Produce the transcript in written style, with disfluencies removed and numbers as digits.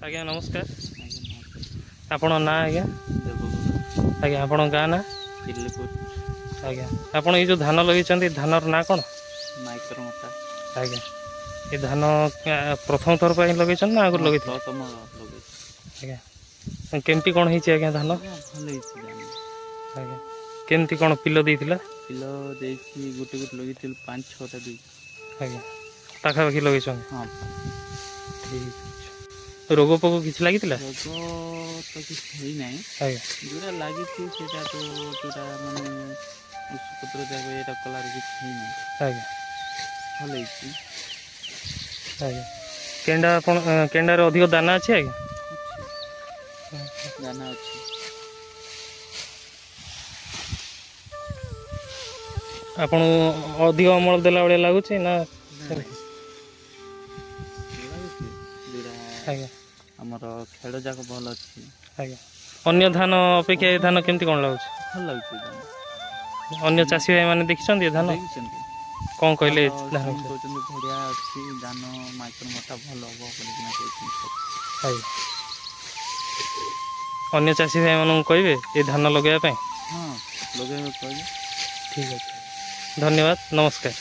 आज्ञा नमस्कार। आपण ना आज्ञा आज्ञा आपण गाँ ना आज्ञा आपण ये जो धान लगे धानर ना कौन आज्ञा ये धान प्रथम थर पर लगे ना आगुरी लगे आज्ञा केमती कौन होती आज्ञा धान आज्ञा केमती कौन पिलो देइथिला पिलो देछि गुटे गुटे लगे 5-6टा दी आज्ञा पाखापाखि लगे हाँ ठीक रोग पोक किसी लगी रोग तो किसी ना जोड़ा लगी सेटा तो जोड़ा माने पत्र जाक ये कलार किसी ना आज्ञा भल आज्ञा केंडा केंडार अधिक दाना अच्छे आज्ञा दाना अच्छे आपण अधिक अमल देला बेले लगुच ना आज्ञा आमर खेल जाक भल अच्छी आज्ञा अन्य धान अपेक्षा ये धान केमती कौन लगुच भल लगे अन्य चाषी भाई मैंने देखी धान कौन कहले धान बढ़िया अच्छी धान माइक्रो मोटा भल हम अन्य चाषी भाई मानू कहे ये धान लगे हाँ लगे कहे ठीक है धन्यवाद नमस्कार।